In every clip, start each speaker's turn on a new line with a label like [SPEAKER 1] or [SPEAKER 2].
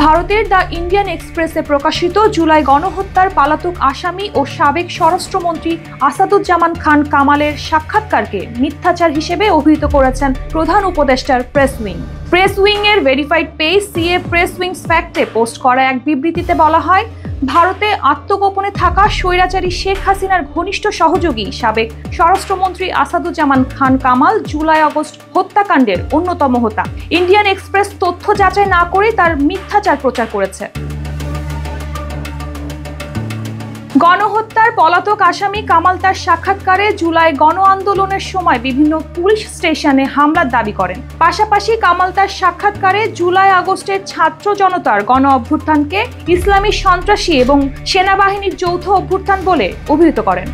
[SPEAKER 1] ভারতের the Indian এক্সপ্রেসে প্রকাশিত জুলাই গণহত্যার পলাতক আসামি ও সাবেক স্বরাষ্ট্রমন্ত্রী আসাদুজ্জামান খান কামালের সাক্ষাৎকারকে মিথ্যাচার হিসেবে অভিহিত করেছেন প্রধান উপদেষ্টার প্রেস উইং। প্রেস উইং এর verified page CA press wings ফ্যাক্টে পোস্ট করা এক বিবৃতিতে বলা হয়, ভারতে আত্মগোপনে থাকা স্বৈরাচারী শেখ হাসিনার ঘনিষ্ঠ সহযোগী সাবেক স্বরাষ্ট্রমন্ত্রী আসাদুজ্জামান খান কামাল জুলাই আগস্ট হত্যাকাণ্ডের অন্যতম হোতা। ইন্ডিয়ান এক্সপ্রেস তথ্য যাচাই না করে তার মিথ্যাচার প্রচার করেছে। গণহত্যার পলাতক আসামি কামাল তার সাক্ষাৎকারে জুলাই গণ আন্দোলনের সময় বিভিন্ন পুলিশ স্টেশনে হামলার দাবি করেন। পাশাপাশি কামাল তার সাক্ষাৎকারে জুলাই আগস্টের ছাত্র জনতার গণ অভ্যুত্থানকে ইসলামী সন্ত্রাসী এবং সেনাবাহিনীর যৌথ অভ্যুত্থান বলে অভিহিত করেন।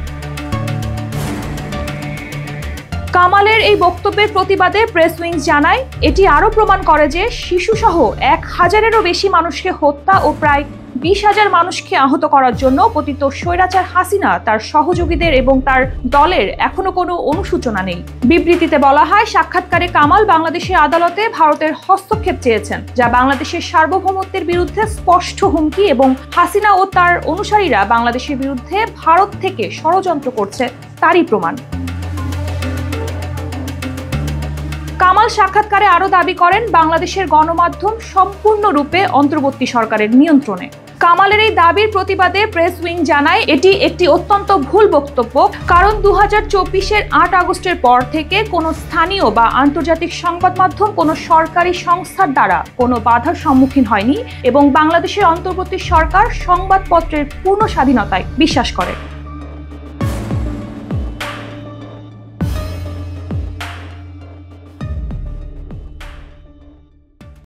[SPEAKER 1] কামালের এই বক্তব্যের প্রতিবাদে প্রেস উইংস জানায়, এটি আরও প্রমাণ করে যে শিশুসহ 1000-এরও বেশি মানুষকে হত্যা ও প্রায় 20,000 মানুষকে আহত করার জন্য পতিত স্বৈরাচার হাসিনা, তার সহযোগীদের এবং তার দলের এখনো কোনো অনুশোচনা নেই। বিবৃতিতে বলা হয়, সাক্ষাৎকারে কামাল বাংলাদেশের আদালতে ভারতের হস্তক্ষেপ চেয়েছেন, যা বাংলাদেশের সার্বভৌমত্বের বিরুদ্ধে স্পষ্ট হুমকি এবং হাসিনা ও তার অনুসারীরা বাংলাদেশের বিরুদ্ধে ভারত থেকে ষড়যন্ত্র করছে তারই প্রমাণ। কামাল সাক্ষাৎকারে আরও দাবি করেন, বাংলাদেশের গণমাধ্যম সম্পূর্ণরূপে অন্তর্বর্তী সরকারের নিয়ন্ত্রণে। কামালের এই দাবির প্রতিবাদে প্রেস উইং জানায়, এটি একটি অত্যন্ত ভুল বক্তব্য, কারণ 2024-এর 8 আগস্টের পর থেকে কোনো স্থানীয় বা আন্তর্জাতিক সংবাদ মাধ্যম কোনো সরকারি সংস্থার দ্বারা কোনো বাধার সম্মুখীন হয়নি এবং বাংলাদেশের অন্তর্বর্তী সরকার সংবাদপত্রের পূর্ণ স্বাধীনতায় বিশ্বাস করে।